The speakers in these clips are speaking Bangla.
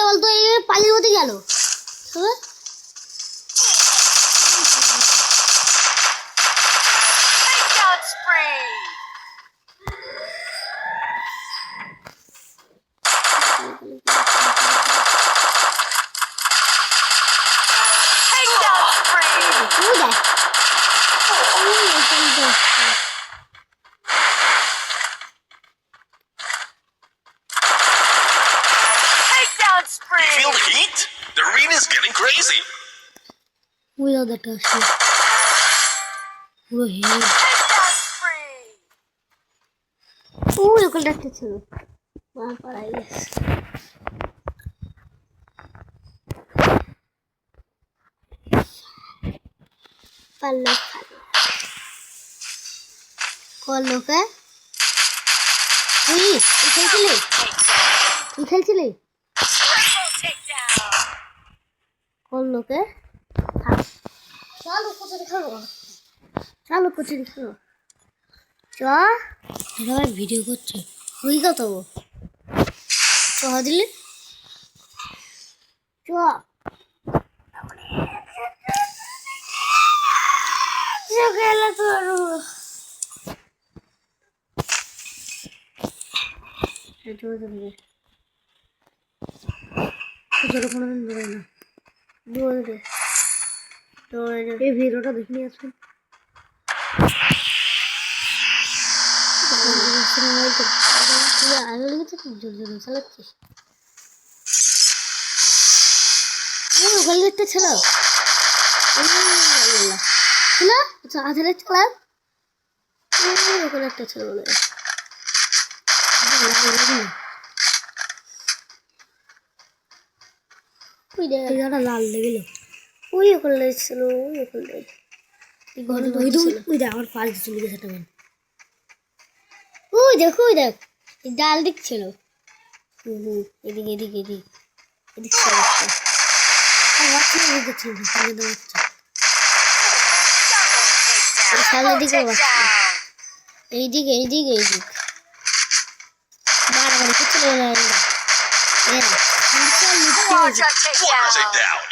একটা বলতো এই পালির মধ্যে গেল You feel the heat? The arena's getting crazy. Without the touch. We're here. Oh, look at that too. Wow, I guess. Follow. Call look at. Hey, you can kill it. Call look at. চলো কোথায় দেখো চ এবার ভিডিও করছে হই কত চ দিলে চ গেল তোর কোনোদিন দৌড়াই না দৌড়ে এই ভিডিওটা দেখে নিয়ে আসুন আলো লেগেছে খুব জোর জোরে চালাচ্ছিস ওখানে একটা ছিল ছিল আধারে চালা ওখানে একটা ছিল বলে লাল লেগেল ওই ওখানে ছিল ওই ওখানে আমার পাশ চলে গেছে একটা ওই দেখ ডাল দিচ্ছিল এদিকে এইদিকে বাড়াবাড়ি করছিল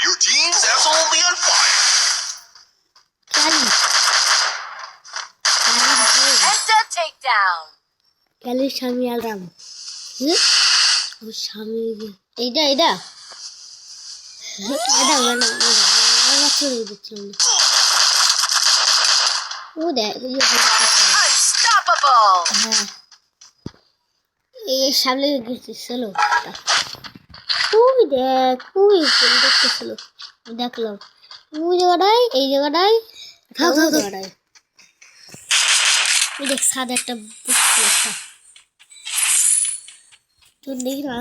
Your team's absolutely on fire. Kelly Shami Alram. Oh, Shami. Ida. Oh, that. Unstoppable. Shami gets solo. Oh, that. Oh, it's solo. That love. Oh, you die. How? We just had that book. तो देख रहा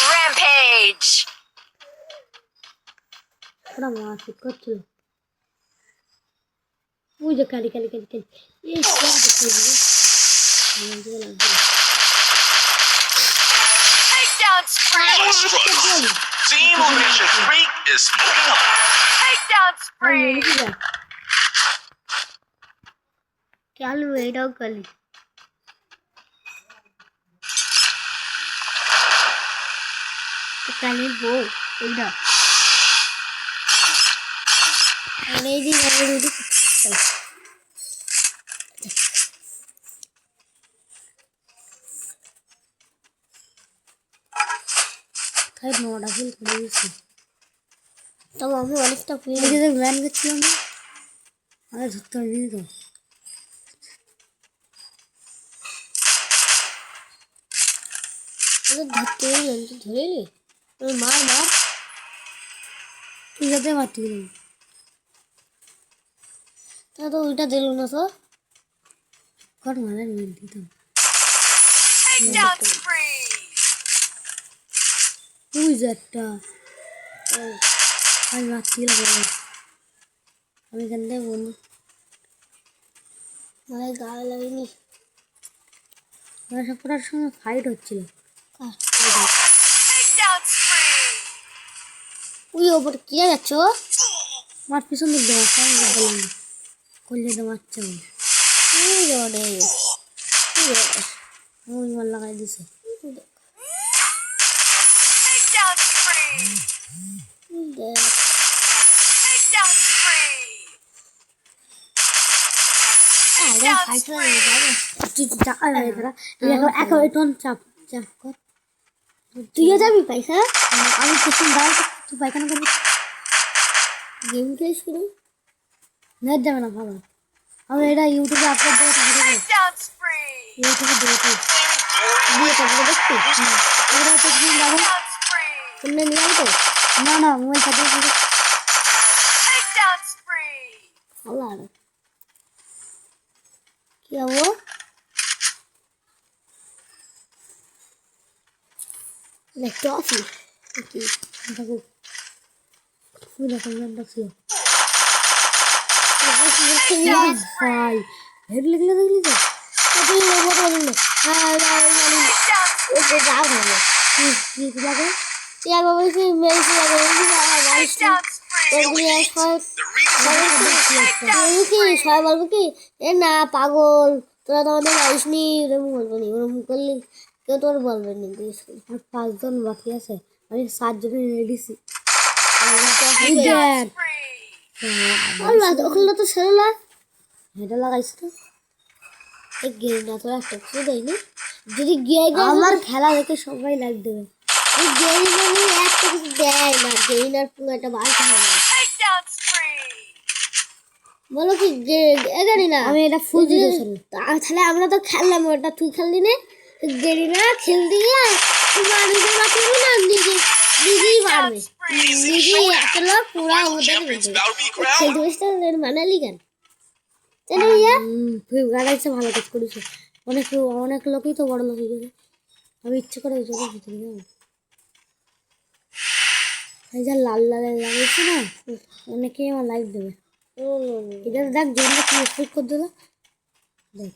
Rampage. थोड़ा मार सकता चलो वो जो काली ये क्या Team elimination streak is smoking up. Takedown spree. क्या लो वेट आउट कर ली तो काली वो इधर अरे दी খাই নড়া ফুল করে দিয়েছি তবে আমি অনেকটা পেয়ে গেছে ম্যান করছিলাম না আরে ধরতে পারিনি তো ধরতে ধরে নি মার তুই যাতে মারতে গেলাম তা তো ওইটা দিল না তো কট মারা নিয়ে দিতাম ওই যে একটা আমি মারতে গেলাম আমি এখান থেকে বন্ধু মানে গায়ে লাগেনি সব করার সময় ফাইট হচ্ছিল ওই ওপর কে যাচ্ছ আমার পিছন দিক দেওয়া করলে তো মারছে ওই মার লাগাই দিছে Takedown spree. Takedown spree. তুইও যাবি পয়সা আমি পিছন দাঁড়াই তুই পায়খানা করবি গেম খেলিস শুরু নেট যাবে না ভালো আমি এটা ইউটিউবে আপলোড দেবো Takedown spree. ইউটিউবে দেবো দিয়ে তারপরে দেখছি এগুলো তো কি লাগবে Takedown spree. শুনলে নিয়ে যাবো তো না মোবাইল সাথে Takedown spree. ভালো আর কি হবো ট্রফি কি দেখো ফুল এখন দেখছি ভাই হেড লাগলে দেখলি তো তুই রোবট বললি ওকে যাও না কি লাগে ইয়ার বাবা কি মেরেছে লাগে Takedown spree. সবাই বলবো কি এ না পাগল তোরা তো আমাদের আইসনি ওরকম বলবো নি ওরকম করলে কেউ তোর বলবে নি আর 5 জন বাকি আছে আমি 7 জনের রেডিছি ওখানে তো সেরলা এটা লাগাইছি তো এই গেম না তো একটা কিছু দেয়নি যদি গেম আমার খেলা দেখে সবাই লাইক দেবে এই গেম মানে একটা কিছু দেয় না গেম আর পুরো একটা বালতি হবে Takedown spree. বলো কি জানি না আমি এটা ফুল দিতে তাহলে আমরা তো খেললাম ওটা তুই খেললি না গেলি না খেল দিয়ে তুই মানুষের বাঁচবি না নিজেই মারবে নিজেই একটা লোক পুরা ওদের খেলতে বসতে মানালি কেন তাই না ইয়া তুই গাড়াইছে ভালো কাজ করিস অনেক লোকই তো বড় লোক হয়ে গেছে আমি ইচ্ছে করে ওই জায়গায় ভিতরে যাবো এই যা লাল লাগিয়েছে না অনেকেই আমার লাইক দেবে এটা দেখ জন্য কি এক্সপেক্ট করে দিল দেখ